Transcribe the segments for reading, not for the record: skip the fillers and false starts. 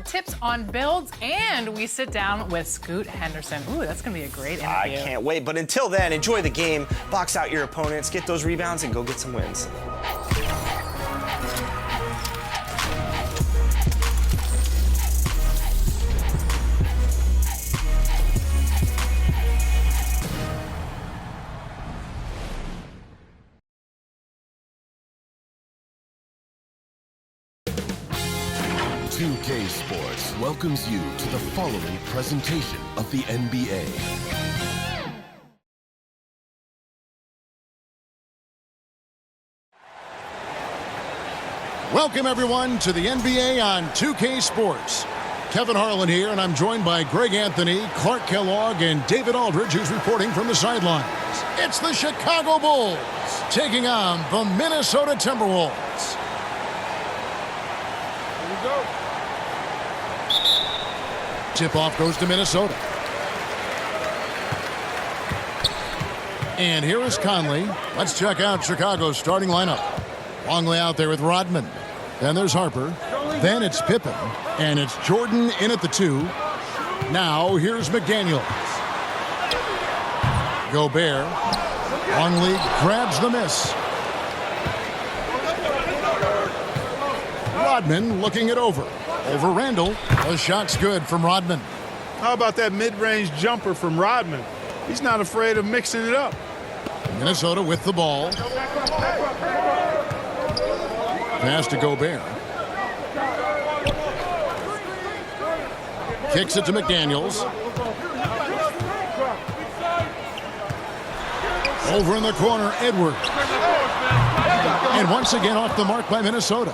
expert tips on builds, and we sit down with Scoot Henderson. Ooh, that's going to be a great interview. I can't wait. But until then, enjoy the game, box out your opponents, get those rebounds, and go get some wins. UK Sports welcomes you to the following presentation of the NBA. Welcome, everyone, to the NBA on 2K Sports. Kevin Harlan here, and I'm joined by Greg Anthony, Clark Kellogg, and David Aldridge, who's reporting from the sidelines. It's the Chicago Bulls taking on the Minnesota Timberwolves. Here we go. Tip-off goes to Minnesota. And here is Conley. Let's check out Chicago's starting lineup. Longley out there with Rodman. Then there's Harper. Then it's Pippen. And it's Jordan in at the 2. Now here's McDaniels. Gobert. Longley grabs the miss. Rodman looking it over. Over Randall. The shot's good from Rodman. How about that mid-range jumper from Rodman? He's not afraid of mixing it up. Minnesota with the ball. Pass to Gobert. Kicks it to McDaniels. Over in the corner, Edwards. And once again off the mark by Minnesota.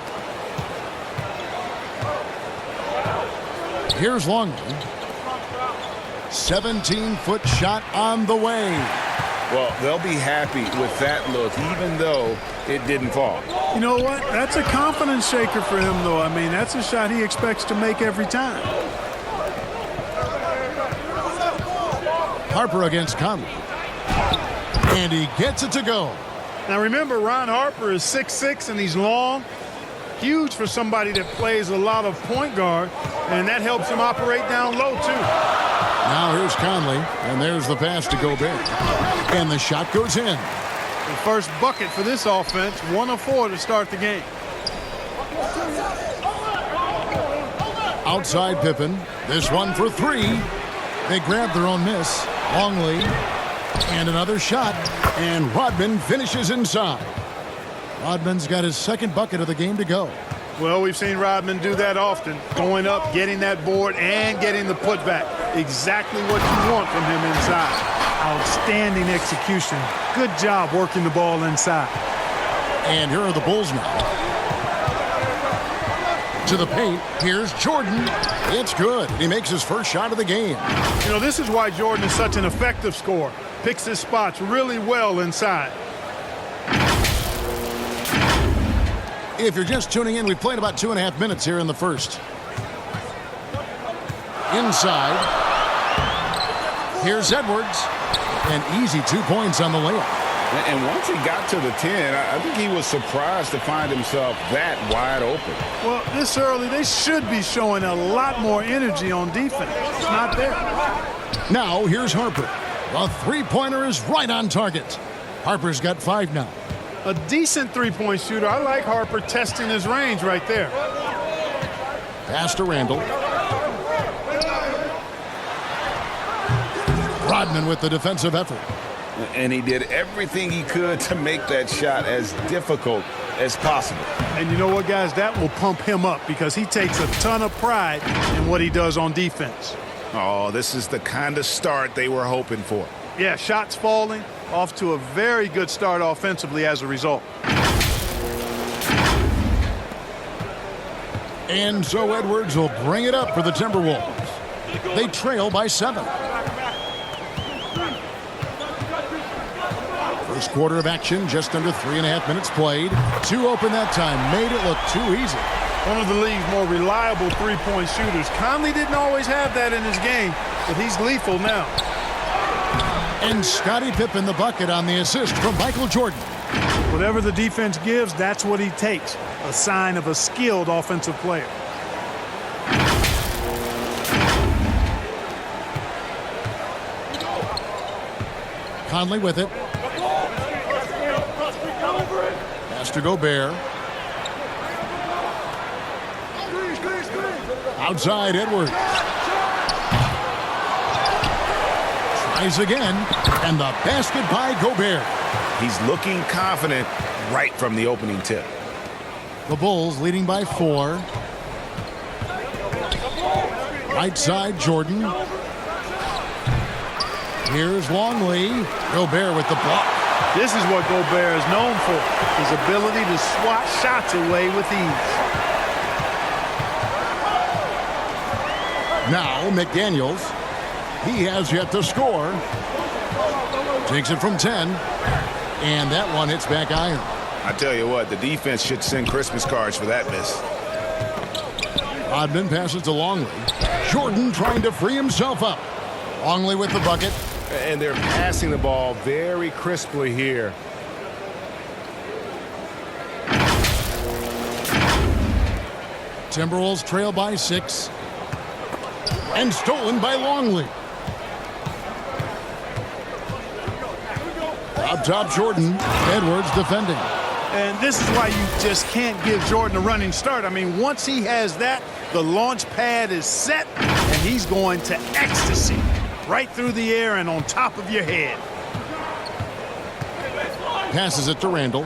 Here's Longley. 17-foot shot on the way. Well, they'll be happy with that look, even though it didn't fall. You know what? That's a confidence shaker for him, though. I mean, that's a shot he expects to make every time. Harper against Conley. And he gets it to go. Now, remember, Ron Harper is 6'6", and he's long. Huge for somebody that plays a lot of point guard, and that helps him operate down low, too. Now here's Conley, and there's the pass to Gobert. And the shot goes in. The first bucket for this offense, 1 of 4 to start the game. Outside Pippen. This one for 3. They grab their own miss. Longley. And another shot. And Rodman finishes inside. Rodman's got his second bucket of the game to go. Well, we've seen Rodman do that often. Going up, getting that board, and getting the putback. Exactly what you want from him inside. Outstanding execution. Good job working the ball inside. And here are the Bulls now. To the paint. Here's Jordan. It's good. He makes his first shot of the game. You know, this is why Jordan is such an effective scorer. Picks his spots really well inside. If you're just tuning in, we've played about 2.5 minutes here in the first. Inside. Here's Edwards. An easy 2 points on the layup. And once he got to the 10, I think he was surprised to find himself that wide open. Well, this early, they should be showing a lot more energy on defense. It's not there. Now, here's Harper. The three-pointer is right on target. Harper's got 5 now. A decent three-point shooter. I like Harper testing his range right there. Pass to Randall. Rodman with the defensive effort. And he did everything he could to make that shot as difficult as possible. And you know what, guys? That will pump him up because he takes a ton of pride in what he does on defense. Oh, this is the kind of start they were hoping for. Yeah, shots falling. Off to a very good start offensively as a result. And so Edwards will bring it up for the Timberwolves. They trail by 7. First quarter of action, just under 3.5 minutes played. 2 open that time, made it look too easy. One of the league's more reliable three-point shooters. Conley didn't always have that in his game, but he's lethal now. And Scottie Pippen the bucket on the assist from Michael Jordan. Whatever the defense gives, that's what he takes. A sign of a skilled offensive player. Conley with it. Pass to Gobert. Outside Edwards. Tries again. And the basket by Gobert. He's looking confident right from the opening tip. The Bulls leading by 4. Right side, Jordan. Here's Longley. Gobert with the block. This is what Gobert is known for, his ability to swat shots away with ease. Now McDaniels. He has yet to score. Takes it from 10. And that one hits back iron. I tell you what, the defense should send Christmas cards for that miss. Rodman passes to Longley. Jordan trying to free himself up. Longley with the bucket. And they're passing the ball very crisply here. Timberwolves trail by 6. And stolen by Longley. Up top, Jordan. Edwards defending. And this is why you just can't give Jordan a running start. I mean, once he has that, the launch pad is set, and he's going to ecstasy. Right through the air and on top of your head. Passes it to Randall.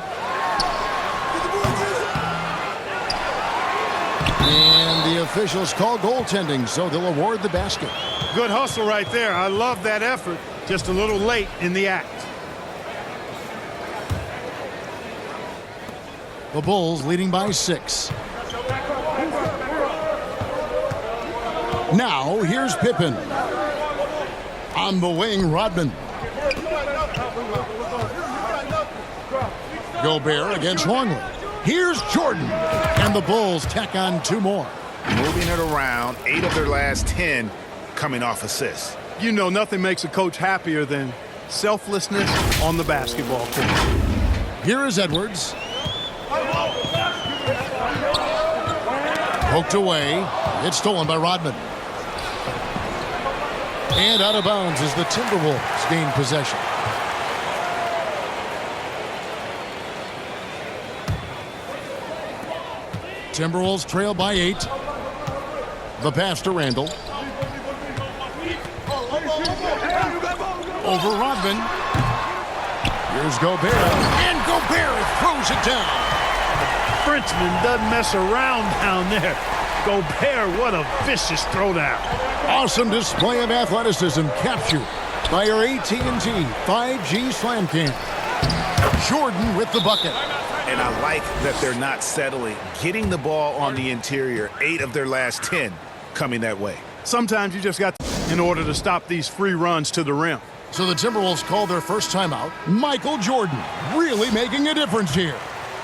And the officials call goaltending, so they'll award the basket. Good hustle right there. I love that effort. Just a little late in the act. The Bulls leading by 6. Now, here's Pippen. On the wing, Rodman. Gobert against Longley. Here's Jordan. And the Bulls tack on 2 more. Moving it around, 8 of their last 10 coming off assists. You know, nothing makes a coach happier than selflessness on the basketball court. Here is Edwards. Poked away. It's stolen by Rodman. And out of bounds as the Timberwolves gain possession. Timberwolves trail by 8. The pass to Randall. Over Rodman. Here's Gobert. And Gobert throws it down. Frenchman doesn't mess around down there. Gobert, what a vicious throwdown. Awesome display of athleticism captured by our AT&T 5G Slam Cam. Jordan with the bucket. And I like that they're not settling. Getting the ball on the interior, 8 of their last 10 coming that way. Sometimes you just got in order to stop these free runs to the rim. So the Timberwolves call their first timeout. Michael Jordan really making a difference here.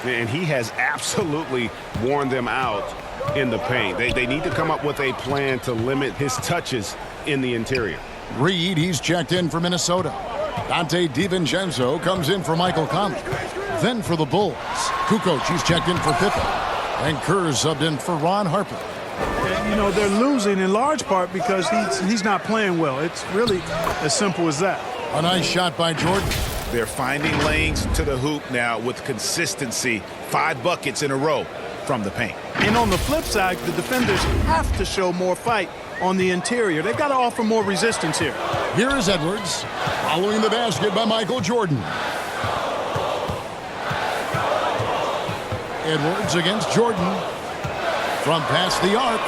And he has absolutely worn them out in the paint. They need to come up with a plan to limit his touches in the interior. Reed, he's checked in for Minnesota. Dante DiVincenzo comes in for Michael Conley. Then for the Bulls, Kukoc, he's checked in for Pippen. And Kerr subbed in for Ron Harper. You know, they're losing in large part because he's not playing well. It's really as simple as that. A nice shot by Jordan. They're finding lanes to the hoop now with consistency. 5 buckets in a row from the paint. And on the flip side, the defenders have to show more fight on the interior. They've got to offer more resistance here. Here is Edwards, following the basket by Michael Jordan. Edwards against Jordan. From past the arc.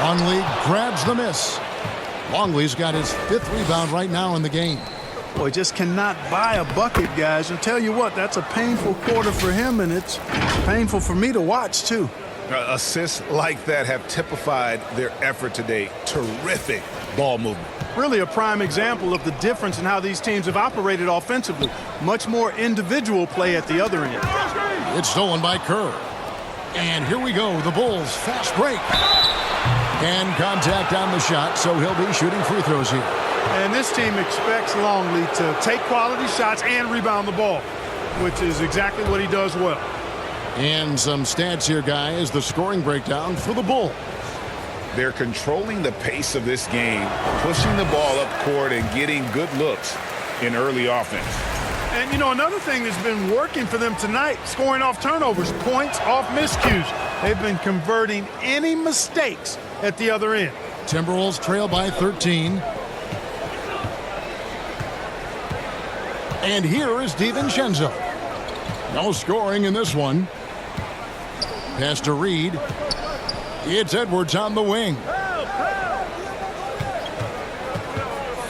Longley grabs the miss. Longley's got his 5th rebound right now in the game. Boy, just cannot buy a bucket, guys. And tell you what, that's a painful quarter for him, and it's painful for me to watch, too. Assists like that have typified their effort today. Terrific ball movement. Really a prime example of the difference in how these teams have operated offensively. Much more individual play at the other end. It's stolen by Kerr. And here we go, the Bulls fast break. And contact on the shot, so he'll be shooting free throws here. And this team expects Longley to take quality shots and rebound the ball, which is exactly what he does well. And some stats here, guys, the scoring breakdown for the Bulls. They're controlling the pace of this game, pushing the ball up court and getting good looks in early offense. And, you know, another thing that's been working for them tonight, scoring off turnovers, points off miscues. They've been converting any mistakes at the other end. Timberwolves trail by 13. And here is DiVincenzo. No scoring in this one. Pass to Reed. It's Edwards on the wing.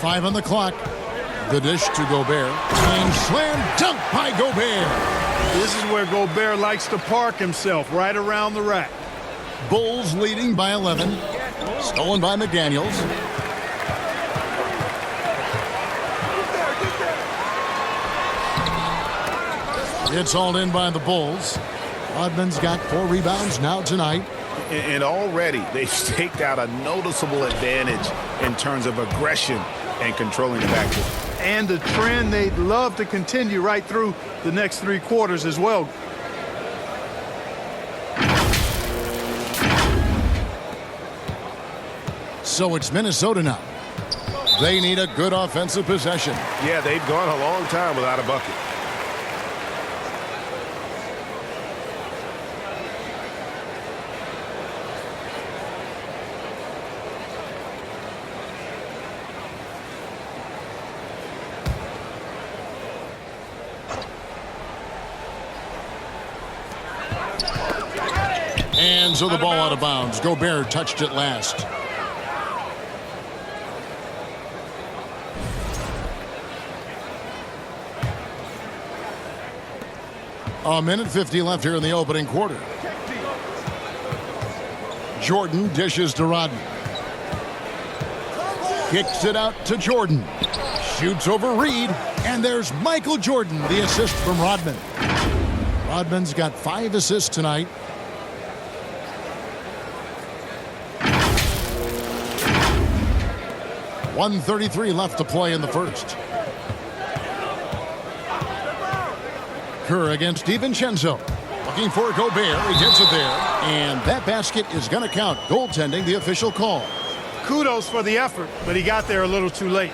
5 on the clock. The dish to Gobert. And slam dunk by Gobert. This is where Gobert likes to park himself, right around the rack. Bulls leading by 11. Stolen by McDaniels. It's hauled in by the Bulls. Rodman's got 4 rebounds now tonight. And already they've staked out a noticeable advantage in terms of aggression and controlling the backcourt. And a trend they'd love to continue right through the next 3 quarters as well. So it's Minnesota now. They need a good offensive possession. Yeah, they've gone a long time without a bucket. And so the ball out of bounds. Gobert touched it last. A minute 50 left here in the opening quarter. Jordan dishes to Rodman. Kicks it out to Jordan. Shoots over Reed. And there's Michael Jordan, the assist from Rodman. Rodman's got 5 assists tonight. .133 left to play in the first. Kerr against DiVincenzo. Looking for Gobert. He gets it there. And that basket is going to count. Goaltending, the official call. Kudos for the effort, but he got there a little too late.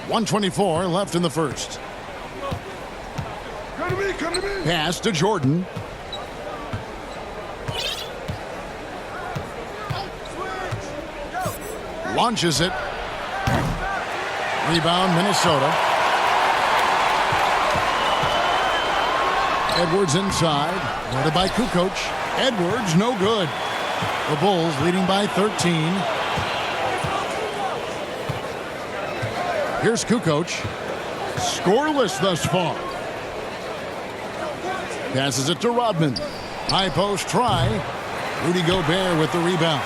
1:24 left in the first. Come to me. Pass to Jordan. Launches it. Rebound, Minnesota. Edwards inside. Guarded by Kukoc. Edwards, no good. The Bulls leading by 13. Here's Kukoc. Scoreless thus far. Passes it to Rodman. High post try. Rudy Gobert with the rebound.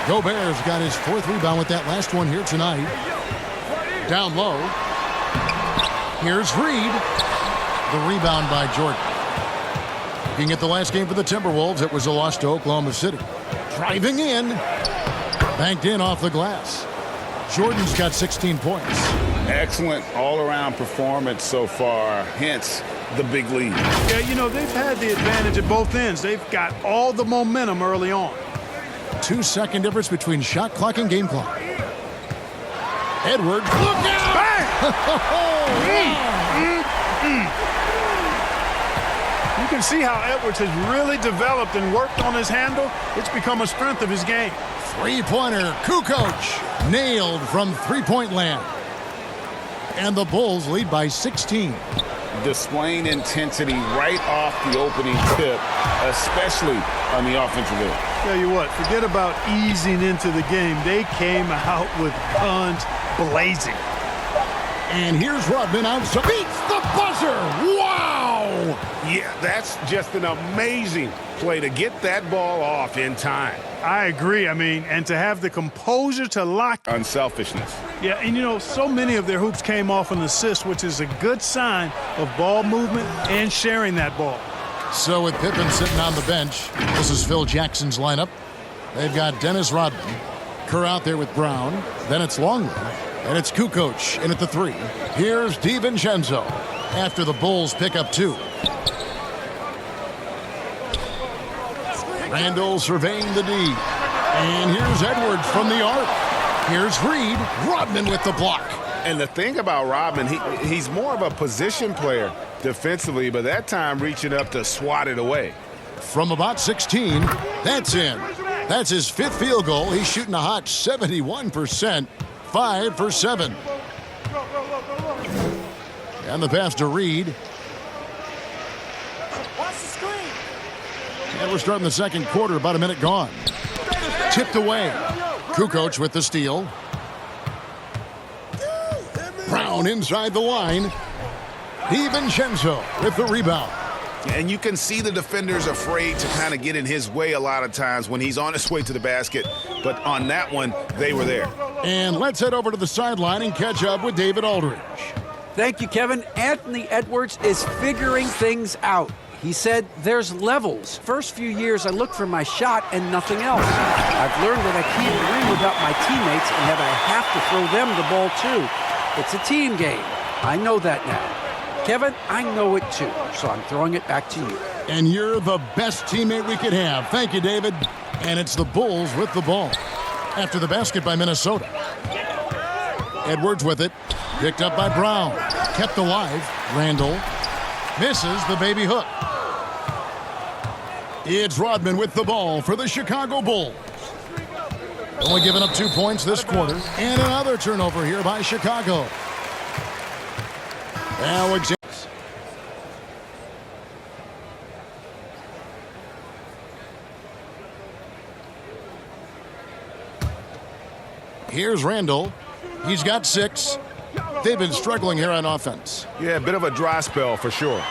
Gobert's got his 4th rebound with that last one here tonight. Down low. Here's Reed. The rebound by Jordan. Looking at the last game for the Timberwolves, it was a loss to Oklahoma City. Driving in. Banked in off the glass. Jordan's got 16 points. Excellent all-around performance so far, hence the big lead. Yeah, you know, they've had the advantage at both ends. They've got all the momentum early on. 2-second difference between shot clock and game clock. Edwards, look out! You can see how Edwards has really developed and worked on his handle. It's become a strength of his game. 3-pointer, Kukoc, nailed from 3-point land. And the Bulls lead by 16. Displaying intensity right off the opening tip, especially on the offensive end. Tell you what, forget about easing into the game. They came out with guns blazing. And here's Rodman outside. Beats the buzzer! Wow! Yeah, that's just an amazing play to get that ball off in time. I agree. I mean, and to have the composure to lock. Unselfishness. Yeah, and you know, so many of their hoops came off an assist, which is a good sign of ball movement and sharing that ball. So with Pippen sitting on the bench, this is Phil Jackson's lineup. They've got Dennis Rodman, Kerr out there with Brown. Then it's Longley, and it's Kukoc in at the 3. Here's DiVincenzo after the Bulls pick up 2. Randall surveying the D. And here's Edwards from the arc. Here's Reed. Rodman with the block. And the thing about Rodman, he's more of a position player defensively, but that time reaching up to swat it away. From about 16, that's in. That's his 5th field goal. He's shooting a hot 71%, 5 for 7. And the pass to Reed. And we're starting the second quarter, about a minute gone. Tipped away. Kukoc with the steal. Brown inside the line. DiVincenzo with the rebound. And you can see the defenders afraid to kind of get in his way a lot of times when he's on his way to the basket. But on that one, they were there. And let's head over to the sideline and catch up with David Aldridge. Thank you, Kevin. Anthony Edwards is figuring things out. He said, there's levels. First few years, I looked for my shot and nothing else. I've learned that I can't win without my teammates and that I have to throw them the ball, too. It's a team game. I know that now. Kevin, I know it, too, so I'm throwing it back to you. And you're the best teammate we could have. Thank you, David. And it's the Bulls with the ball. After the basket by Minnesota. Edwards with it. Picked up by Brown. Kept alive. Randall misses the baby hook. It's Rodman with the ball for the Chicago Bulls. Only giving up 2 points this quarter. And another turnover here by Chicago. Alexander. Here's Randall. He's got 6. They've been struggling here on offense. Yeah, a bit of a dry spell for sure.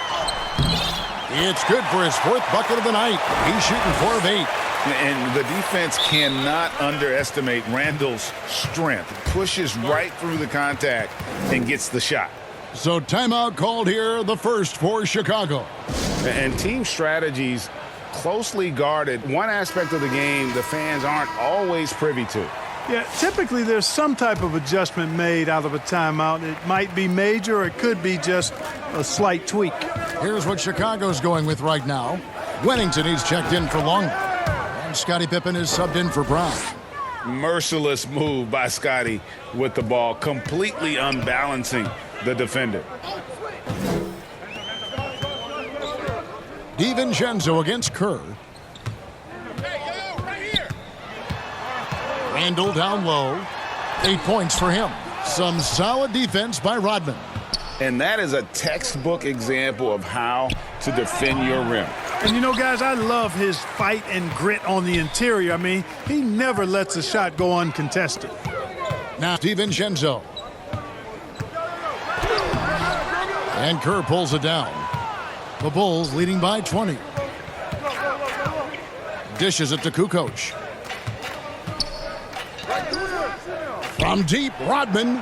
It's good for his 4th bucket of the night. He's shooting 4 of 8. And the defense cannot underestimate Randall's strength. Pushes right through the contact and gets the shot. So timeout called here, the first for Chicago. And team strategies closely guarded. One aspect of the game the fans aren't always privy to. Yeah, typically there's some type of adjustment made out of a timeout. It might be major or it could be just a slight tweak. Here's what Chicago's going with right now. Wennington, he's checked in for longer. And Scottie Pippen is subbed in for Brown. Merciless move by Scottie with the ball, completely unbalancing the defender. DiVincenzo against Kerr. Randall down low. 8 points for him. Some solid defense by Rodman. And that is a textbook example of how to defend your rim. And you know, guys, I love his fight and grit on the interior. I mean, he never lets a shot go uncontested. Now DiVincenzo. And Kerr pulls it down. The Bulls leading by 20. Dishes it to Kukoc. From deep, Rodman.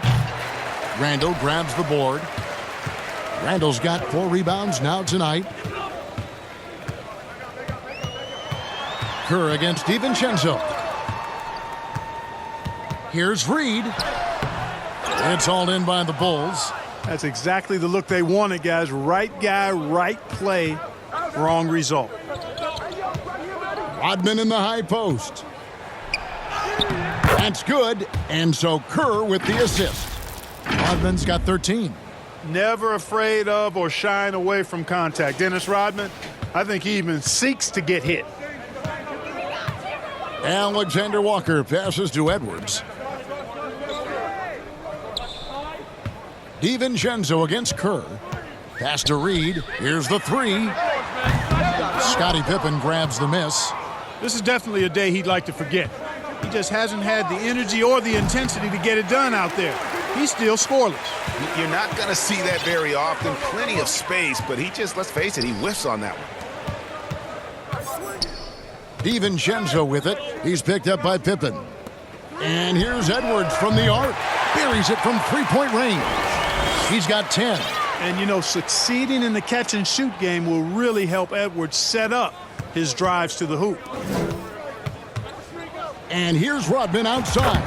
Randall grabs the board. Randall's got 4 rebounds now tonight. Kerr against DiVincenzo. Here's Reed. It's hauled in by the Bulls. That's exactly the look they wanted, guys. Right guy, right play, wrong result. Rodman in the high post. That's good. And so Kerr with the assist. Rodman's got 13. Never afraid of or shying away from contact. Dennis Rodman, I think he even seeks to get hit. Alexander Walker passes to Edwards. DiVincenzo against Kerr. Pass to Reed. Here's the 3. Scottie Pippen grabs the miss. This is definitely a day he'd like to forget. He just hasn't had the energy or the intensity to get it done out there. He's still scoreless. You're not going to see that very often. Plenty of space, but he just, let's face it, he whiffs on that one. DiVincenzo with it. He's picked up by Pippen. And here's Edwards from the arc. Buries it from 3-point range. He's got 10. And, you know, succeeding in the catch-and-shoot game will really help Edwards set up his drives to the hoop. And here's Rodman outside.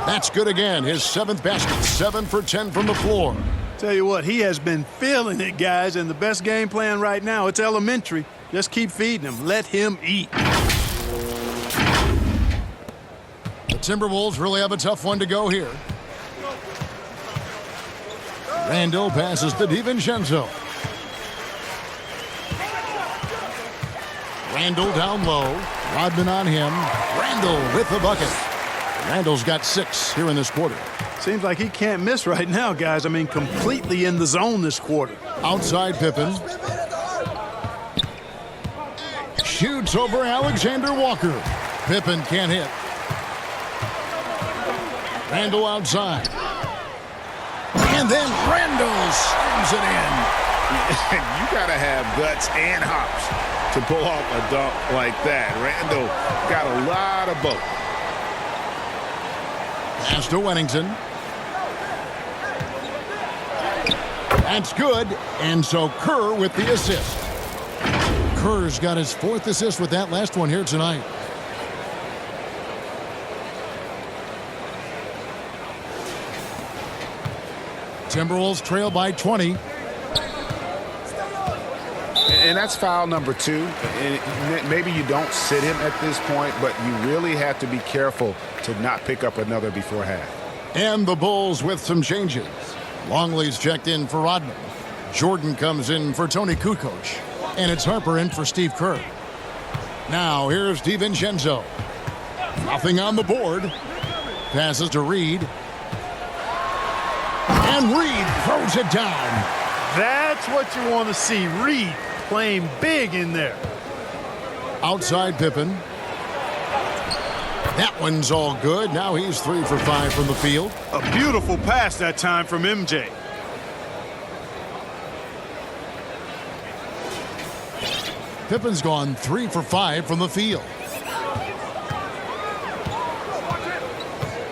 That's good again. His 7th basket. 7 for 10 from the floor. Tell you what, he has been feeling it, guys, and the best game plan right now, it's elementary. Just keep feeding him. Let him eat. The Timberwolves really have a tough one to go here. Randall passes to DiVincenzo. Randall down low. Rodman on him. Randall with the bucket. Randall's got 6 here in this quarter. Seems like he can't miss right now, guys. I mean, completely in the zone this quarter. Outside Pippen. Shoots over Alexander Walker. Pippen can't hit. Randall outside. And then Randall slams it in. You got to have guts and hops to pull off a dunk like that. Randall got a lot of both. Pass to Wennington. That's good. And so Kerr with the assist. Kerr's got his 4th assist with that last one here tonight. Timberwolves trail by 20. And that's foul number 2. And maybe you don't sit him at this point, but you really have to be careful to not pick up another before half. And the Bulls with some changes. Longley's checked in for Rodman. Jordan comes in for Tony Kukoc. And it's Harper in for Steve Kerr. Now here's DiVincenzo. Nothing on the board. Passes to Reed. And Reed throws it down. That's what you want to see. Reed playing big in there. Outside Pippen. That one's all good. Now he's 3 for 5 from the field. A beautiful pass that time from MJ. Pippen's gone 3 for 5 from the field.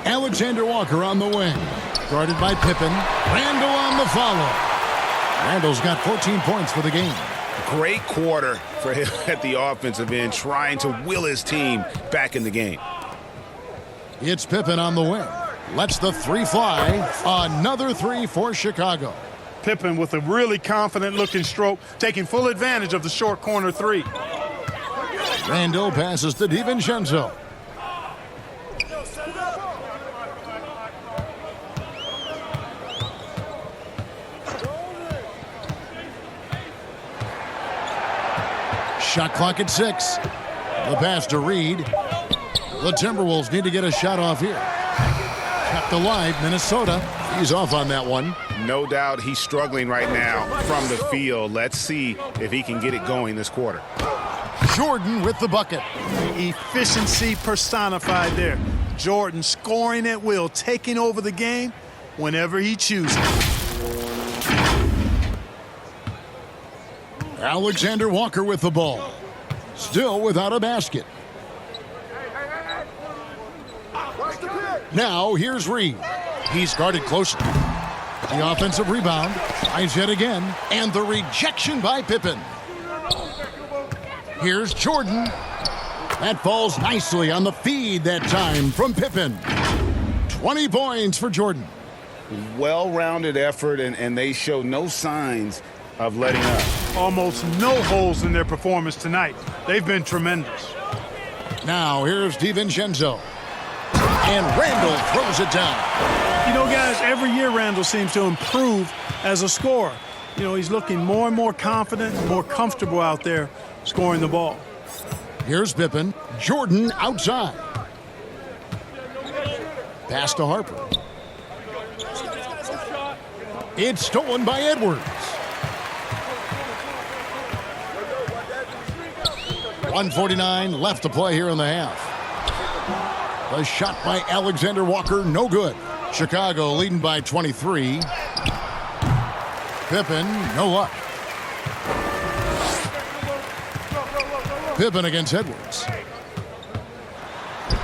Alexander Walker on the wing. Guarded by Pippen. Randall on the follow. Randall's got 14 points for the game. Great quarter for him at the offensive end, trying to will his team back in the game. It's Pippen on the wing. Lets the 3 fly. Another 3 for Chicago. Pippen with a really confident-looking stroke, taking full advantage of the short corner 3. Randall passes to DiVincenzo. Shot clock at 6. The pass to Reed. The Timberwolves need to get a shot off here. Kept alive, Minnesota. He's off on that one. No doubt he's struggling right now from the field. Let's see if he can get it going this quarter. Jordan with the bucket. Efficiency personified there. Jordan scoring at will, taking over the game whenever he chooses. Alexander Walker with the ball. Still without a basket. Now here's Reed. He's guarded closely. The offensive rebound. Tries yet again. And the rejection by Pippen. Here's Jordan. That falls nicely on the feed that time from Pippen. 20 points for Jordan. Well-rounded effort, and they show no signs of letting up. Almost no holes in their performance tonight. They've been tremendous. Now here's DiVincenzo. And Randall throws it down. You know, guys, every year Randall seems to improve as a scorer. You know, he's looking more and more confident, more comfortable out there scoring the ball. Here's Pippen. Jordan outside. Pass to Harper. It's stolen by Edwards. 1:49 left to play here in the half. A shot by Alexander Walker, no good. Chicago leading by 23. Pippen, no luck. Pippen against Edwards.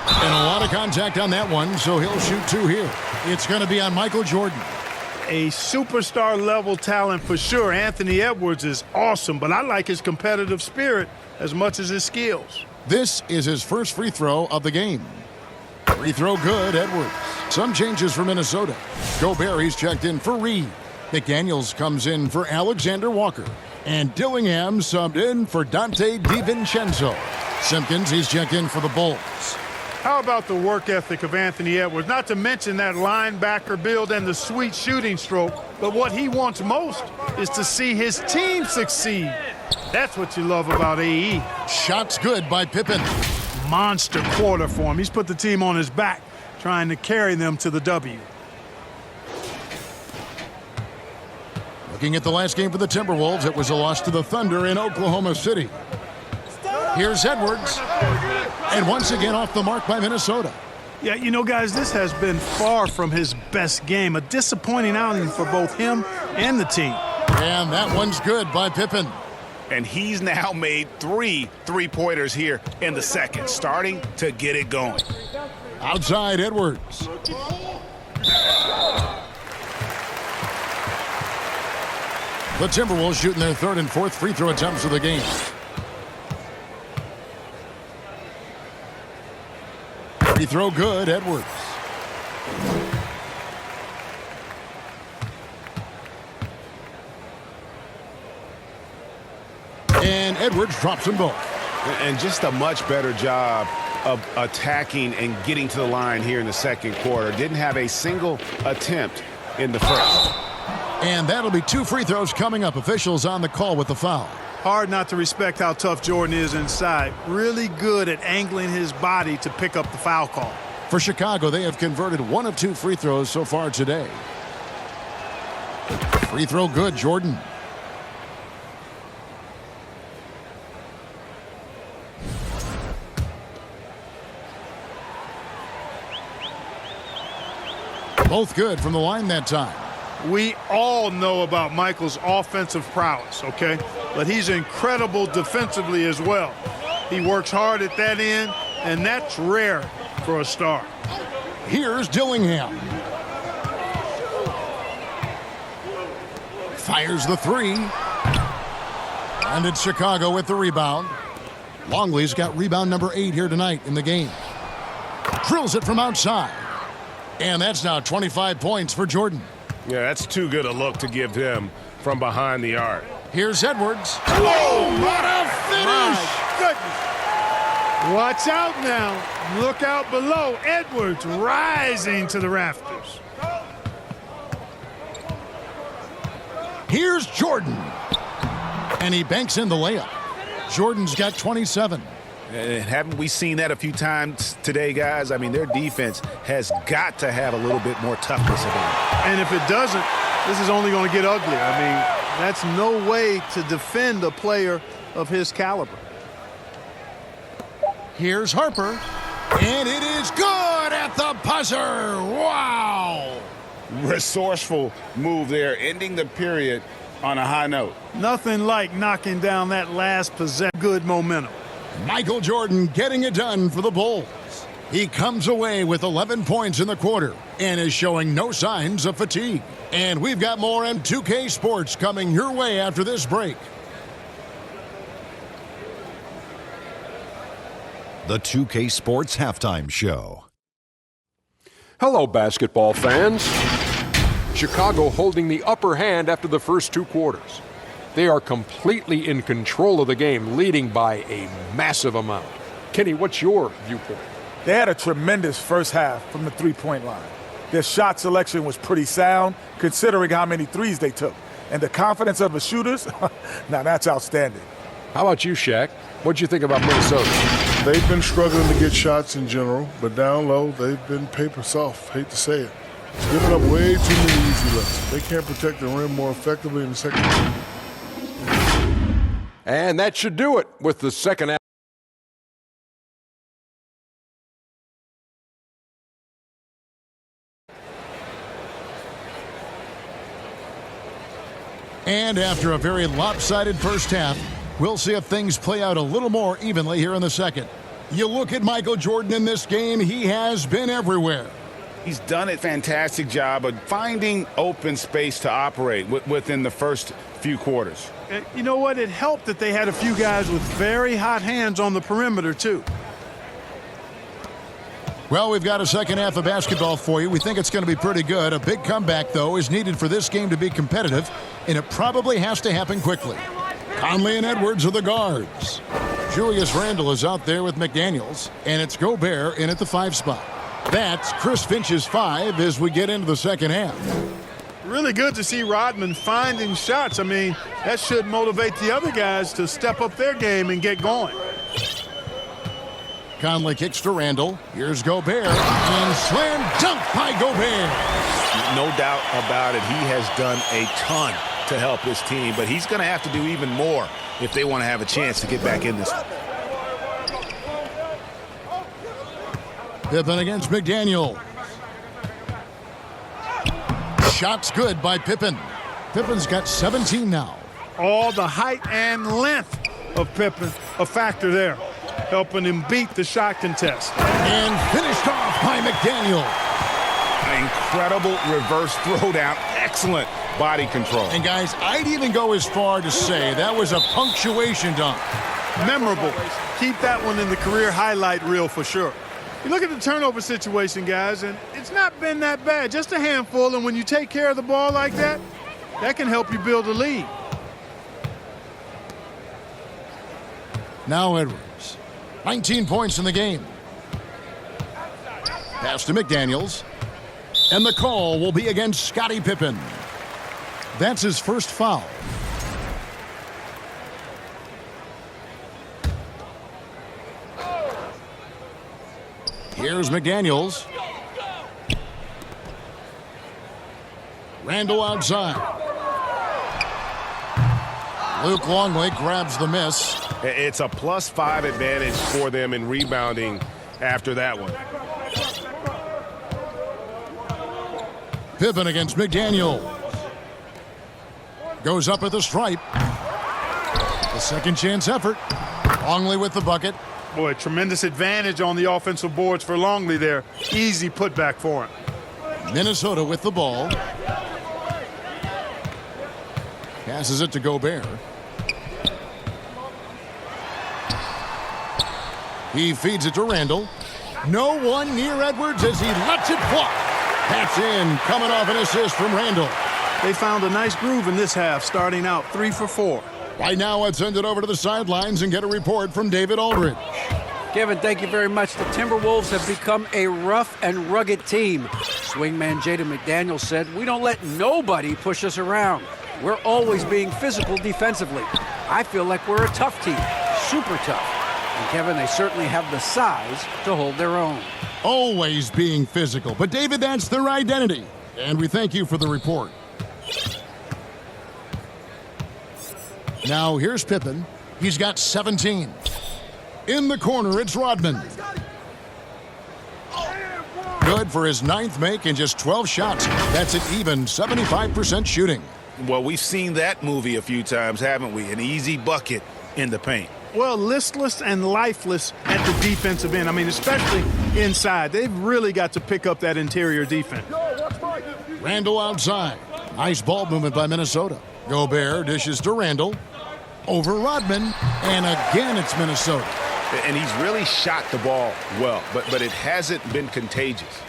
And a lot of contact on that one, so he'll shoot 2 here. It's going to be on Michael Jordan. A superstar-level talent for sure. Anthony Edwards is awesome, but I like his competitive spirit as much as his skills. This is his first free throw of the game. Free throw good, Edwards. Some changes for Minnesota. Gobert, he's checked in for Reed. McDaniels comes in for Alexander Walker. And Dillingham subbed in for Dante DiVincenzo. Simpkins, he's checked in for the Bulls. How about the work ethic of Anthony Edwards? Not to mention that linebacker build and the sweet shooting stroke, but what he wants most is to see his team succeed. That's what you love about AE. Shots good by Pippen. Monster quarter for him. He's put the team on his back, trying to carry them to the W. Looking at the last game for the Timberwolves, it was a loss to the Thunder in Oklahoma City. Here's Edwards. And once again off the mark by Minnesota. Yeah, you know, guys, this has been far from his best game. A disappointing outing for both him and the team. And that one's good by Pippen. And he's now made 3 3-pointers here in the second, starting to get it going. Outside Edwards. The Timberwolves shooting their third and fourth free throw attempts of the game. Free throw good, Edwards. And Edwards drops them both. And just a much better job of attacking and getting to the line here in the second quarter. Didn't have a single attempt in the first. And that'll be 2 free throws coming up. Officials on the call with the foul. Hard not to respect how tough Jordan is inside. Really good at angling his body to pick up the foul call. For Chicago, they have converted 1 of 2 free throws so far today. Free throw good, Jordan. Both good from the line that time. We all know about Michael's offensive prowess, okay? But he's incredible defensively as well. He works hard at that end, and that's rare for a star. Here's Dillingham. Fires the 3. And it's Chicago with the rebound. Longley's got rebound number 8 here tonight in the game. Drills it from outside. And that's now 25 points for Jordan. Yeah, that's too good a look to give him from behind the arc. Here's Edwards. Whoa, what a finish! My goodness. Watch out now. Look out below. Edwards rising to the rafters. Here's Jordan. And he banks in the layup. Jordan's got 27. And haven't we seen that a few times today, guys? I mean, their defense has got to have a little bit more toughness about it. And if it doesn't, this is only going to get ugly. I mean, that's no way to defend a player of his caliber. Here's Harper. And it is good at the buzzer. Wow. Resourceful move there, ending the period on a high note. Nothing like knocking down that last possession. Good momentum. Michael Jordan getting it done for the Bulls. He comes away with 11 points in the quarter and is showing no signs of fatigue. And we've got more M2K Sports coming your way after this break. The 2K Sports Halftime Show. Hello, basketball fans. Chicago holding the upper hand after the first 2 quarters. They are completely in control of the game, leading by a massive amount. Kenny, what's your viewpoint? They had a tremendous first half from the three-point line. Their shot selection was pretty sound, considering how many threes they took. And the confidence of the shooters, now that's outstanding. How about you, Shaq? What'd you think about Minnesota? They've been struggling to get shots in general, but down low, they've been paper soft. Hate to say it. Giving up way too many easy looks. They can't protect the rim more effectively in the second half. And that should do it with the second half. And after a very lopsided first half, we'll see if things play out a little more evenly here in the second. You look at Michael Jordan in this game, he has been everywhere. He's done a fantastic job of finding open space to operate within the first few quarters. You know what? It helped that they had a few guys with very hot hands on the perimeter, too. Well, we've got a second half of basketball for you. We think it's going to be pretty good. A big comeback, though, is needed for this game to be competitive, and it probably has to happen quickly. Conley and Edwards are the guards. Julius Randle is out there with McDaniels, and it's Gobert in at the 5 spot. That's Chris Finch's 5 as we get into the second half. Really good to see Rodman finding shots. I mean, that should motivate the other guys to step up their game and get going. Conley kicks to Randle. Here's Gobert, and slam dunk by Gobert. No doubt about it. He has done a ton to help his team, but he's going to have to do even more if they want to have a chance to get back in this. Pippen against McDaniel. Shots good by Pippen. Pippen's got 17 now. All the height and length of Pippen, a factor there, helping him beat the shot contest. And finished off by McDaniel. An incredible reverse throwdown. Excellent body control. And guys, I'd even go as far to say that was a punctuation dunk. Memorable. Keep that one in the career highlight reel for sure. You look at the turnover situation, guys, and it's not been that bad. Just a handful, and when you take care of the ball like that, that can help you build a lead. Now Edwards. 19 points in the game. Pass to McDaniels. And the call will be against Scottie Pippen. That's his first foul. Here's McDaniels. Randle outside. Luke Longley grabs the miss. It's a +5 advantage for them in rebounding after that one. Pippen against McDaniel. Goes up at the stripe. The second chance effort. Longley with the bucket. Boy, tremendous advantage on the offensive boards for Longley there. Easy putback for him. Minnesota with the ball. Passes it to Gobert. He feeds it to Randle. No one near Edwards as he lets it fly. That's in, coming off an assist from Randle. They found a nice groove in this half, starting out 3 for 4. Right now, let's send it over to the sidelines and get a report from David Aldridge. Kevin, thank you very much. The Timberwolves have become a rough and rugged team. Swingman Jaden McDaniels said, "We don't let nobody push us around. We're always being physical defensively. I feel like we're a tough team, super tough." And Kevin, they certainly have the size to hold their own. Always being physical. But David, that's their identity. And we thank you for the report. Now here's Pippen. He's got 17. In the corner, it's Rodman. Good for his 9th make and just 12 shots. That's an even 75% shooting. Well, we've seen that movie a few times, haven't we? An easy bucket in the paint. Well, listless and lifeless at the defensive end. I mean, especially inside. They've really got to pick up that interior defense. Randle outside. Nice ball movement by Minnesota. Gobert dishes to Randle. Over Rodman. And again, it's Minnesota. And he's really shot the ball well, but it hasn't been contagious.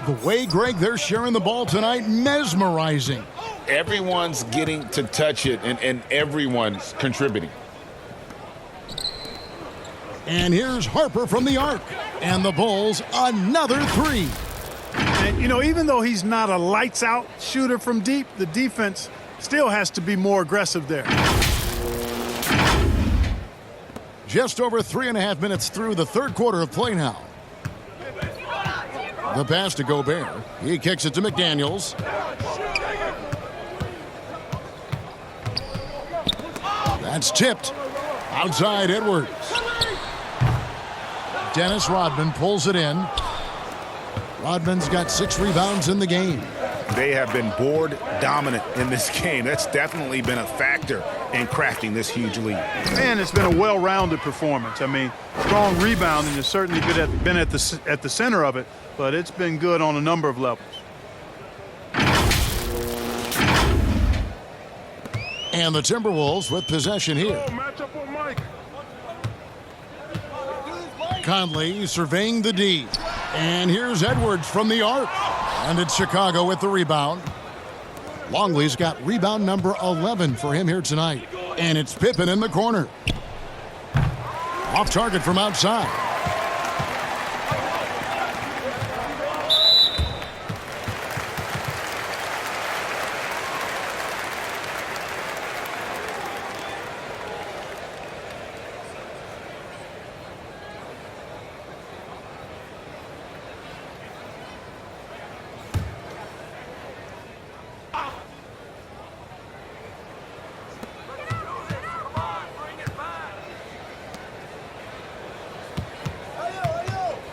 The way, Greg, they're sharing the ball tonight, mesmerizing. Everyone's getting to touch it, and everyone's contributing. And here's Harper from the arc. And the Bulls, another 3. And, you know, even though he's not a lights-out shooter from deep, the defense still has to be more aggressive there. Just over 3.5 minutes through the third quarter of play now. The pass to Gobert. He kicks it to McDaniels. That's tipped. Outside Edwards. Dennis Rodman pulls it in. Rodman's got 6 rebounds in the game. They have been board dominant in this game. That's definitely been a factor in crafting this huge lead. And it's been a well-rounded performance. I mean, strong rebounding has certainly been at the center of it, but it's been good on a number of levels. And the Timberwolves with possession here. Conley surveying the D. And here's Edwards from the arc. And it's Chicago with the rebound. Longley's got rebound number 11 for him here tonight. And it's Pippen in the corner. Off target from outside.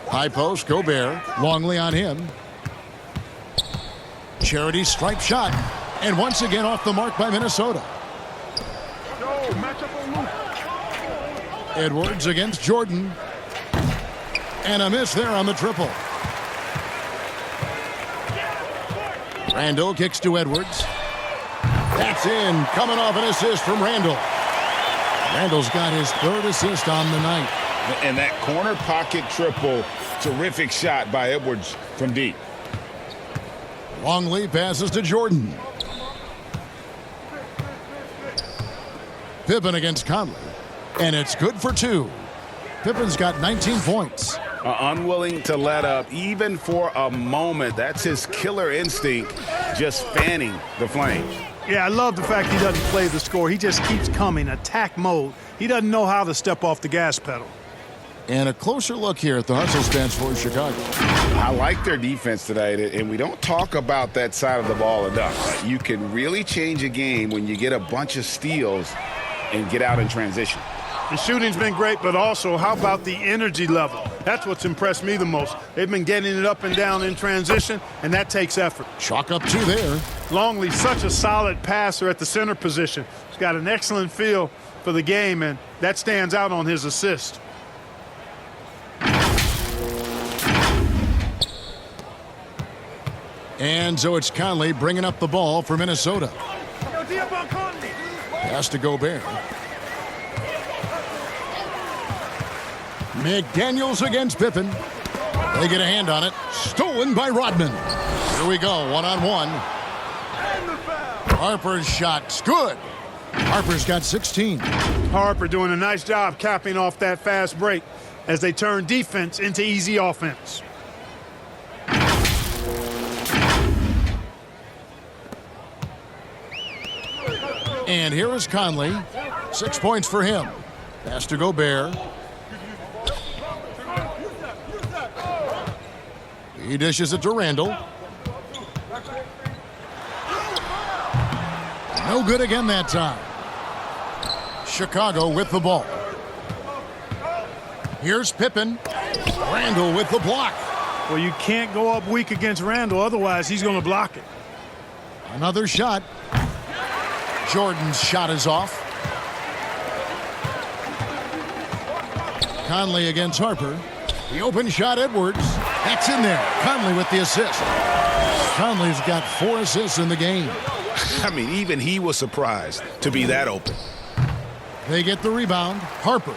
High post, Gobert. Longley on him. Charity stripe shot. And once again off the mark by Minnesota. Edwards against Jordan. And a miss there on the triple. Randall kicks to Edwards. That's in. Coming off an assist from Randall. Randall's got his third assist on the night. And that corner pocket triple, terrific shot by Edwards from deep. Longley passes to Jordan. Pippen against Conley. And it's good for two. Pippen's got 19 points. Unwilling to let up, even for a moment. That's his killer instinct, just fanning the flames. Yeah, I love the fact he doesn't play the score. He just keeps coming, attack mode. He doesn't know how to step off the gas pedal. And a closer look here at the hustle stance for Chicago. I like their defense tonight, and we don't talk about that side of the ball enough. You can really change a game when you get a bunch of steals and get out in transition. The shooting's been great, but also how about the energy level? That's what's impressed me the most. They've been getting it up and down in transition, and that takes effort. Chalk up two there. Longley, such a solid passer at the center position. He's got an excellent feel for the game, and that stands out on his assist. And so it's Conley bringing up the ball for Minnesota. Pass to Gobert. McDaniels against Pippen. They get a hand on it. Stolen by Rodman. Here we go, one-on-one. Harper's shot's good. Harper's got 16. Harper doing a nice job capping off that fast break as they turn defense into easy offense. And here is Conley. 6 points for him. Pass to Gobert. He dishes it to Randall. No good again that time. Chicago with the ball. Here's Pippen. Randall with the block. Well, you can't go up weak against Randall, otherwise he's going to block it. Another shot. Jordan's shot is off. Conley against Harper. The open shot, Edwards. That's in there. Conley with the assist. Conley's got 4 assists in the game. I mean, even he was surprised to be that open. They get the rebound. Harper.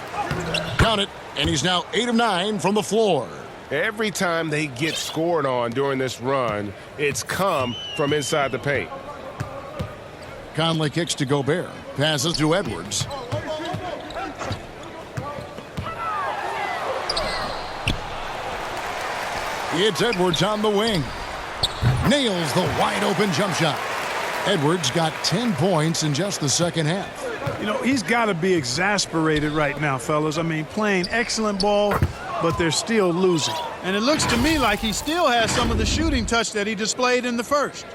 Count it. And he's now 8 of 9 from the floor. Every time they get scored on during this run, it's come from inside the paint. Conley kicks to Gobert. Passes to Edwards. It's Edwards on the wing. Nails the wide open jump shot. Edwards got 10 points in just the second half. You know, he's got to be exasperated right now, fellas. I mean, playing excellent ball, but they're still losing. And it looks to me like he still has some of the shooting touch that he displayed in the first.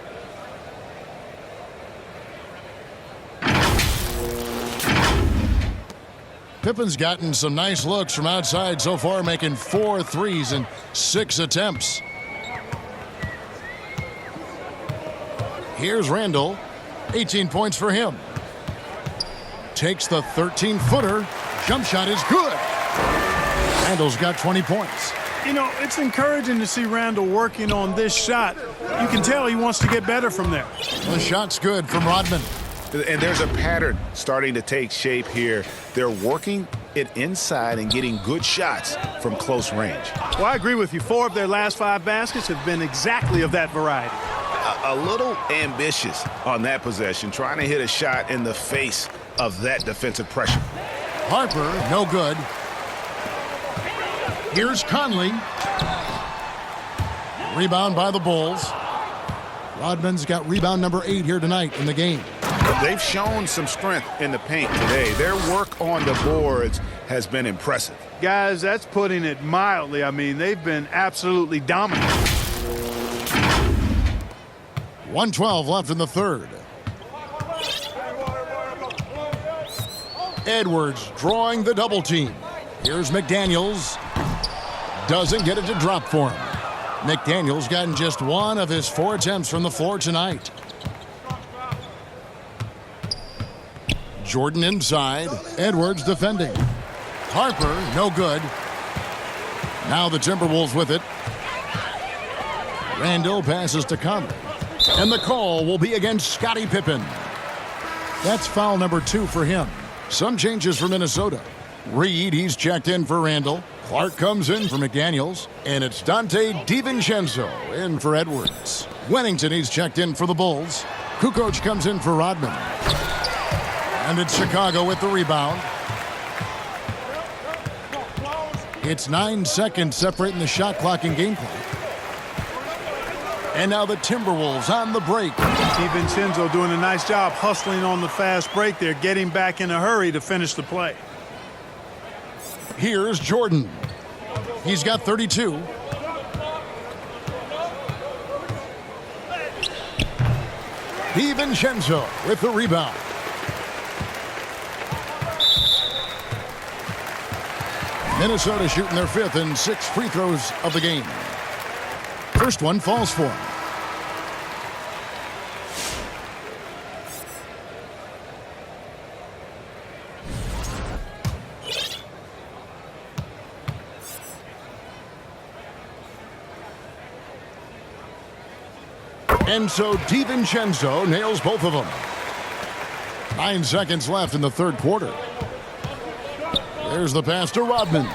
Pippen's gotten some nice looks from outside so far, making 4 threes in 6 attempts. Here's Randall. 18 points for him. Takes the 13-footer. Jump shot is good. Randall's got 20 points. You know, it's encouraging to see Randall working on this shot. You can tell he wants to get better from there. The shot's good from Rodman. And there's a pattern starting to take shape here. They're working it inside and getting good shots from close range. Well, I agree with you. 4 of their last 5 baskets have been exactly of that variety. A little ambitious on that possession, trying to hit a shot in the face of that defensive pressure. Harper, no good. Here's Conley. Rebound by the Bulls. Rodman's got rebound number 8 here tonight in the game. They've shown some strength in the paint today. Their work on the boards has been impressive. Guys, that's putting it mildly. I mean, they've been absolutely dominant. 1:12 left in the third. Edwards drawing the double team. Here's McDaniels. Doesn't get it to drop for him. McDaniels gotten just 1 of his 4 attempts from the floor tonight. Jordan inside. Edwards defending. Harper, no good. Now the Timberwolves with it. Randall passes to Conley. And the call will be against Scottie Pippen. That's foul number 2 for him. Some changes for Minnesota. Reed, he's checked in for Randall. Clark comes in for McDaniels. And it's Dante DiVincenzo in for Edwards. Wennington, he's checked in for the Bulls. Kukoc comes in for Rodman. And it's Chicago with the rebound. It's 9 seconds separating the shot clock and game clock. And now the Timberwolves on the break. DiVincenzo doing a nice job hustling on the fast break there, getting back in a hurry to finish the play. Here's Jordan. He's got 32. DiVincenzo with the rebound. Minnesota shooting their 5th and 6th free throws of the game. First one falls for him. And so DiVincenzo nails both of them. 9 seconds left in the third quarter. There's the pass to Rodman.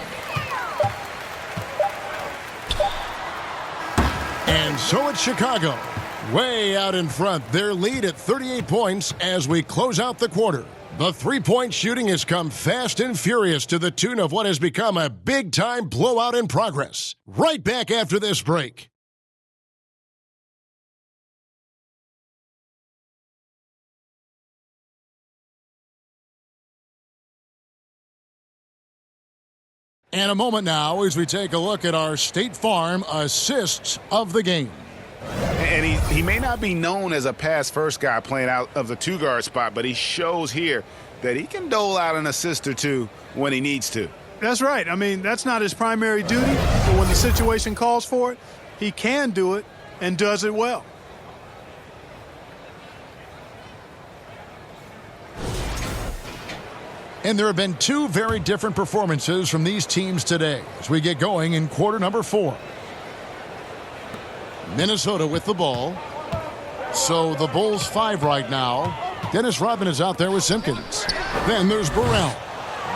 And so it's Chicago. Way out in front. Their lead at 38 points as we close out the quarter. The three-point shooting has come fast and furious to the tune of what has become a big-time blowout in progress. Right back after this break. And a moment now as we take a look at our State Farm assists of the game. And he may not be known as a pass-first guy playing out of the 2-guard spot, but he shows here that he can dole out an assist or 2 when he needs to. That's right. I mean, that's not his primary duty, but when the situation calls for it, he can do it and does it well. And there have been 2 very different performances from these teams today as we get going in quarter number 4. Minnesota with the ball. So the Bulls 5 right now. Dennis Rodman is out there with Simpkins. Then there's Burrell.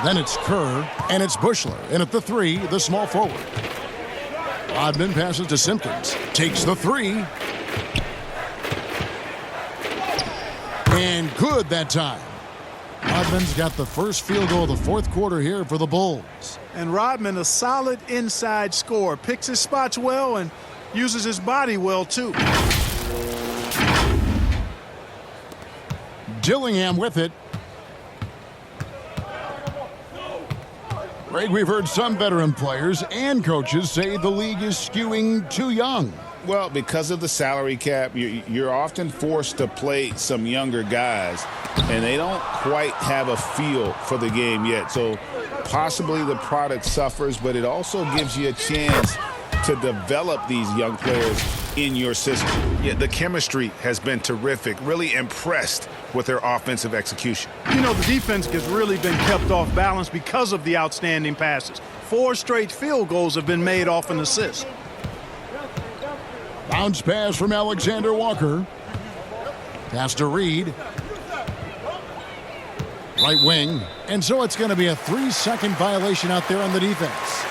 Then it's Kerr, and it's Bushler. And at the 3, the small forward. Rodman passes to Simpkins. Takes the 3. And good that time. Rodman's got the first field goal of the fourth quarter here for the Bulls. And Rodman, a solid inside scorer. Picks his spots well and uses his body well, too. Dillingham with it. Greg, we've heard some veteran players and coaches say the league is skewing too young. Well, because of the salary cap, you're often forced to play some younger guys, and they don't quite have a feel for the game yet. So possibly the product suffers, but it also gives you a chance to develop these young players in your system. Yeah, the chemistry has been terrific. Really impressed with their offensive execution. You know, the defense has really been kept off balance because of the outstanding passes. 4 straight field goals have been made off an assist. Bounce pass from Alexander Walker. Pass to Reed. Right wing. And so it's going to be a 3-second violation out there on the defense.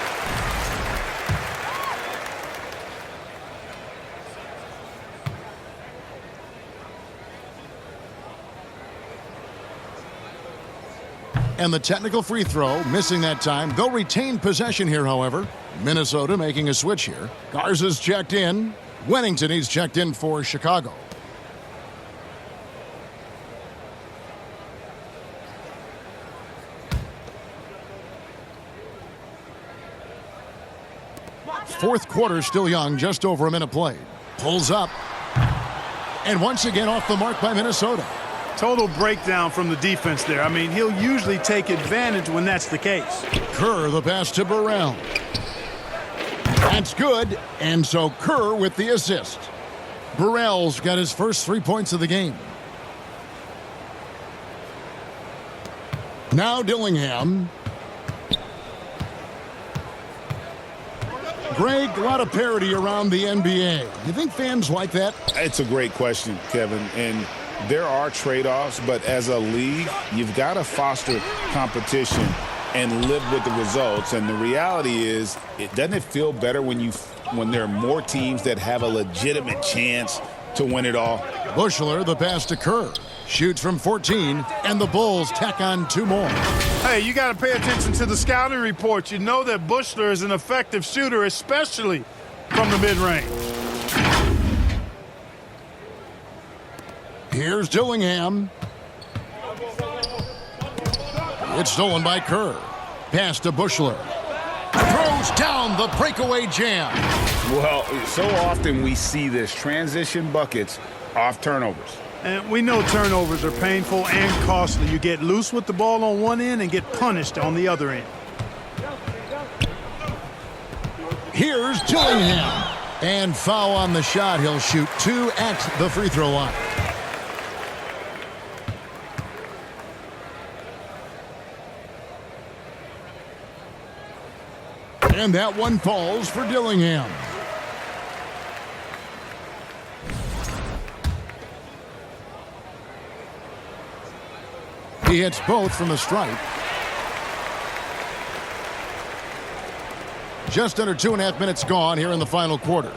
And the technical free throw, missing that time. They'll retain possession here, however. Minnesota making a switch here. Garza's checked in. Wennington, he's checked in for Chicago. Fourth quarter still young, just over a minute played. Pulls up. And once again off the mark by Minnesota. Total breakdown from the defense there. I mean, he'll usually take advantage when that's the case. Kerr, the pass to Burrell. That's good, and so Kerr with the assist. Burrell's got his first 3 points of the game. Now Dillingham. Greg, a lot of parity around the NBA. You think fans like that? It's a great question, Kevin, and there are trade-offs, but as a league, you've got to foster competition and live with the results. And the reality is, doesn't it feel better when there are more teams that have a legitimate chance to win it all? Bushler, the pass to Kerr. Shoots from 14, and the Bulls tack on 2 more. Hey, you got to pay attention to the scouting reports. You know that Bushler is an effective shooter, especially from the mid-range. Here's Dillingham. It's stolen by Kerr. Pass to Bushler. Throws down the breakaway jam. Well, so often we see this, transition buckets off turnovers. And we know turnovers are painful and costly. You get loose with the ball on one end and get punished on the other end. Here's Dillingham. And foul on the shot. He'll shoot 2 at the free throw line. And that one falls for Dillingham. He hits both from the stripe. Just under 2.5 minutes gone here in the final quarter.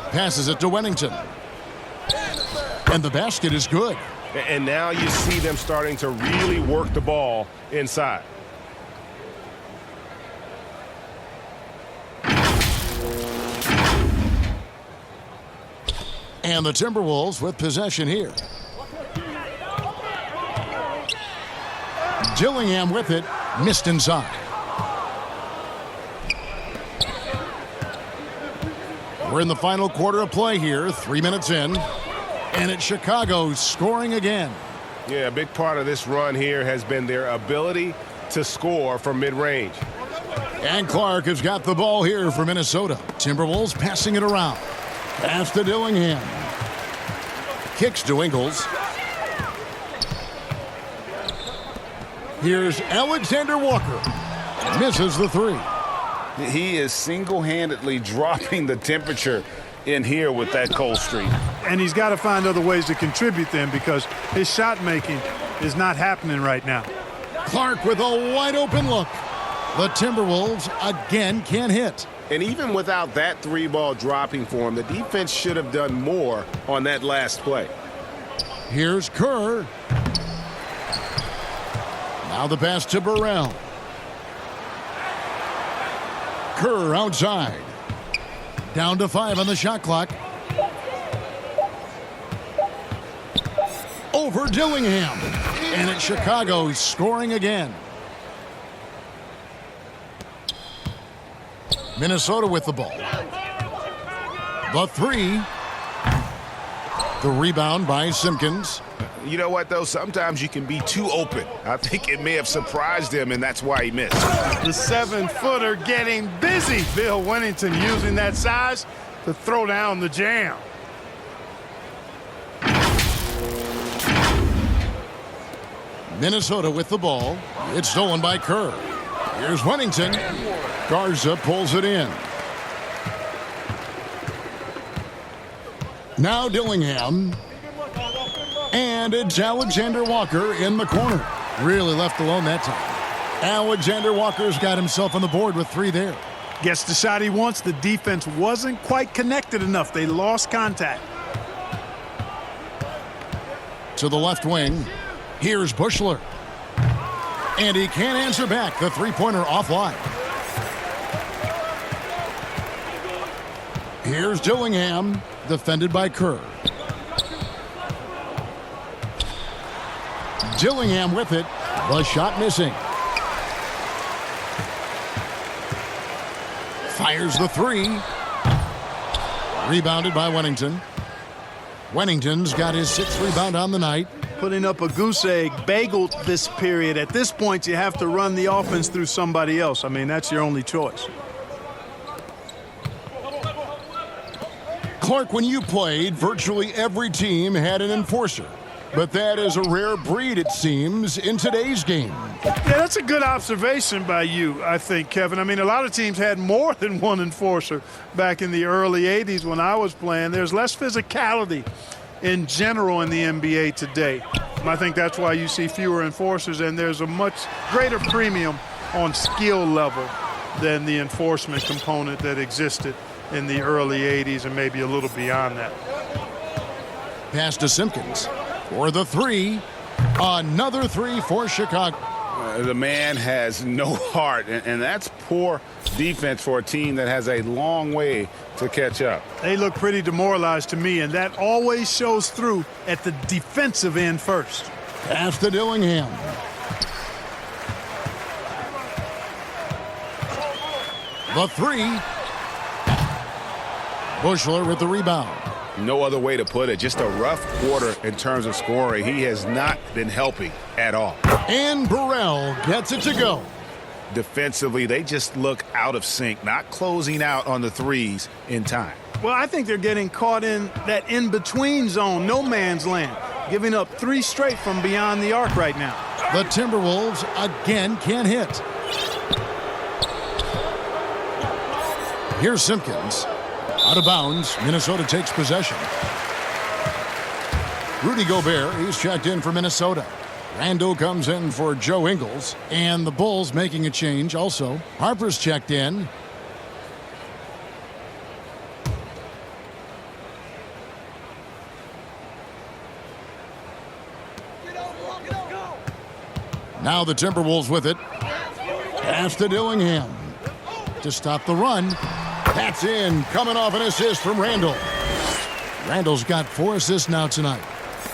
Passes it to Wennington. And the basket is good. And now you see them starting to really work the ball inside. And the Timberwolves with possession here. Dillingham with it, missed inside. We're in the final quarter of play here, 3 minutes in. And it's Chicago scoring again. Yeah, a big part of this run here has been their ability to score from mid-range. And Clark has got the ball here for Minnesota. Timberwolves passing it around. Pass to Dillingham. Kicks to Ingles. Here's Alexander Walker. Misses the 3. He is single-handedly dropping the temperature in here with that cold streak. And he's got to find other ways to contribute then because his shot making is not happening right now. Clark with a wide open look. The Timberwolves again can't hit. And even without that 3-ball dropping for him, the defense should have done more on that last play. Here's Kerr. Now the pass to Burrell. Kerr outside. Down to 5 on the shot clock. Over Dillingham. And it's Chicago scoring again. Minnesota with the ball. The 3. The rebound by Simpkins. You know what, though? Sometimes you can be too open. I think it may have surprised him, and that's why he missed. The 7-footer getting busy. Bill Wennington using that size to throw down the jam. Minnesota with the ball. It's stolen by Kerr. Here's Wennington. Garza pulls it in. Now Dillingham. And it's Alexander Walker in the corner. Really left alone that time. Alexander Walker's got himself on the board with 3 there. Gets the shot he wants. The defense wasn't quite connected enough. They lost contact. To the left wing. Here's Bushler. And he can't answer back. The 3-pointer offline. Here's Dillingham, defended by Kerr. Dillingham with it. The shot missing. Fires the three. Rebounded by Wennington. Wennington's got his 6th rebound on the night. Putting up a goose egg, bageled this period. At this point, you have to run the offense through somebody else. I mean, that's your only choice. Clark, when you played, virtually every team had an enforcer. But that is a rare breed, it seems, in today's game. Yeah, that's a good observation by you, I think, Kevin. I mean, a lot of teams had more than one enforcer back in the early 80s when I was playing. There's less physicality in general in the NBA today. I think that's why you see fewer enforcers, and there's a much greater premium on skill level than the enforcement component that existed in the early 80s and maybe a little beyond that. Pass to Simpkins for the three. Another three for Chicago. The man has no heart, and that's poor defense for a team that has a long way to catch up. They look pretty demoralized to me, and that always shows through at the defensive end first. Pass to Dillingham. The three. Bushler with the rebound. No other way to put it. Just a rough quarter in terms of scoring. He has not been helping at all. And Burrell gets it to go. Defensively, they just look out of sync, not closing out on the threes in time. Well, I think they're getting caught in that in-between zone, no man's land, giving up 3 straight from beyond the arc right now. The Timberwolves again can't hit. Here's Simpkins. Out of bounds, Minnesota takes possession. Rudy Gobert, he's checked in for Minnesota. Randall comes in for Joe Ingles, and the Bulls making a change also. Harper's checked in. Now the Timberwolves with it. Pass to Dillingham to stop the run. That's in, coming off an assist from Randall. Randall's got 4 assists now tonight.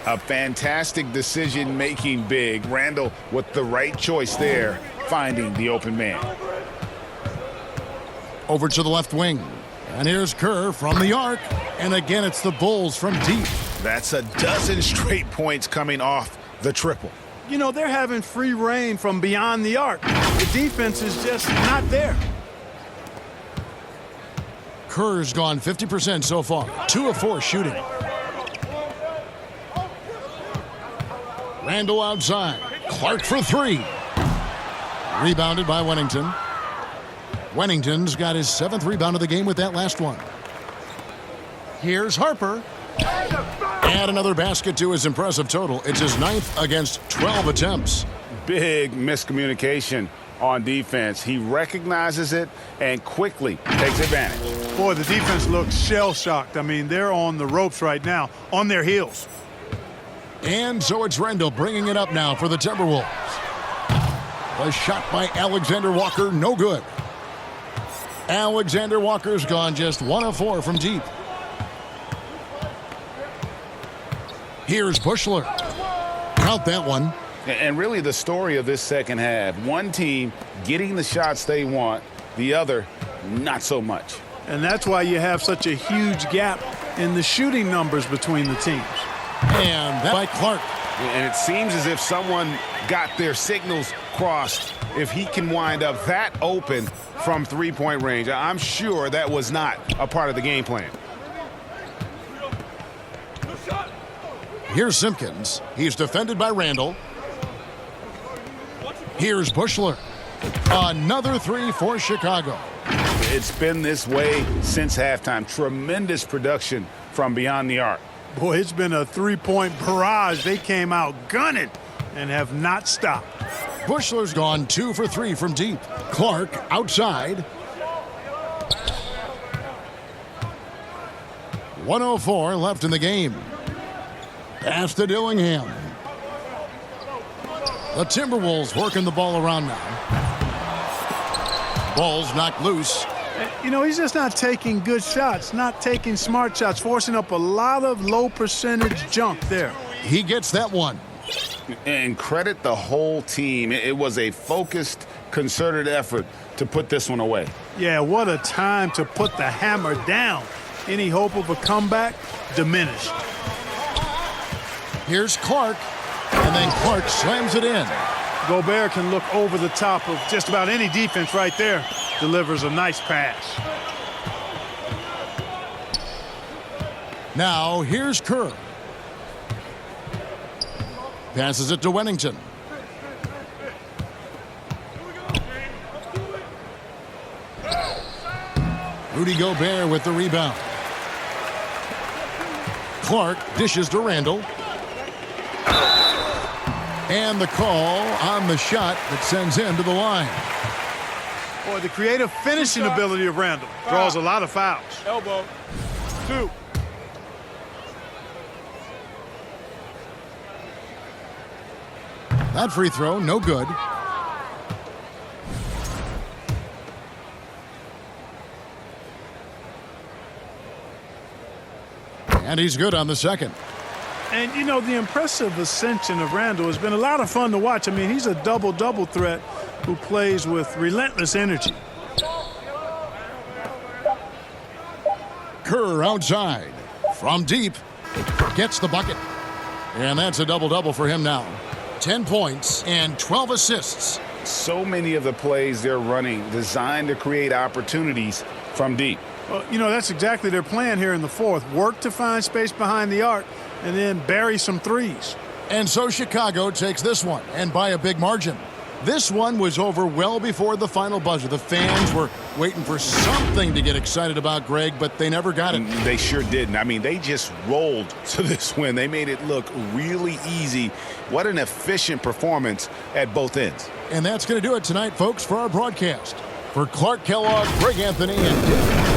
A fantastic decision-making big. Randall with the right choice there, finding the open man. Over to the left wing. And here's Kerr from the arc. And again, it's the Bulls from deep. That's a dozen straight points coming off the triple. You know, they're having free reign from beyond the arc. The defense is just not there. Kerr's gone 50% so far. 2 of 4 shooting. Randall outside. Clark for 3. Rebounded by Wennington. Wennington's got his 7th rebound of the game with that last one. Here's Harper. Add another basket to his impressive total. It's his 9th against 12 attempts. Big miscommunication on defense. He recognizes it and quickly takes advantage. Boy, the defense looks shell-shocked. I mean, they're on the ropes right now, on their heels. And so it's Randall bringing it up now for the Timberwolves. The shot by Alexander Walker, no good. Alexander Walker's gone just 1 of 4 from deep. Here's Bushler. Count that one. And really the story of this second half, one team getting the shots they want, the other not so much. And that's why you have such a huge gap in the shooting numbers between the teams. And that by Clark. And it seems as if someone got their signals crossed. If he can wind up that open from three-point range, I'm sure that was not a part of the game plan. Here's Simpkins. He's defended by Randall. Here's Bushler. Another 3 for Chicago. It's been this way since halftime. Tremendous production from beyond the arc. Boy, it's been a 3-point barrage. They came out gunning and have not stopped. Bushler's gone 2 for 3 from deep. Clark outside. 1:04 left in the game. Pass to Dillingham. The Timberwolves working the ball around now. Ball's knocked loose, You know, he's just not taking good shots, not taking smart shots, forcing up a lot of low percentage junk there. He gets that one. And credit the whole team. It was a focused, concerted effort to put this one away. Yeah, what a time to put the hammer down. Any hope of a comeback diminished. Here's Clark, and then Clark slams it in. Gobert can look over the top of just about any defense right there. Delivers a nice pass. Now here's Kerr. Passes it to Wennington. Rudy Gobert with the rebound. Clark dishes to Randall. And the call on the shot that sends him to the line. Boy, the creative finishing ability of Randall draws a lot of fouls. Elbow. 2. That free throw, no good. And he's good on the second. And, you know, the impressive ascension of Randall has been a lot of fun to watch. I mean, he's a double-double threat who plays with relentless energy. Kerr outside. From deep. Gets the bucket. And that's a double-double for him now. 10 points and 12 assists. So many of the plays they're running designed to create opportunities from deep. Well, you know, that's exactly their plan here in the fourth. Work to find space behind the arc and then bury some threes. And so Chicago takes this one, and by a big margin. This one was over well before the final buzzer. The fans were waiting for something to get excited about, Greg, but they never got it. They sure didn't. I mean, they just rolled to this win. They made it look really easy. What an efficient performance at both ends. And that's going to do it tonight, folks, for our broadcast. For Clark Kellogg, Greg Anthony, and David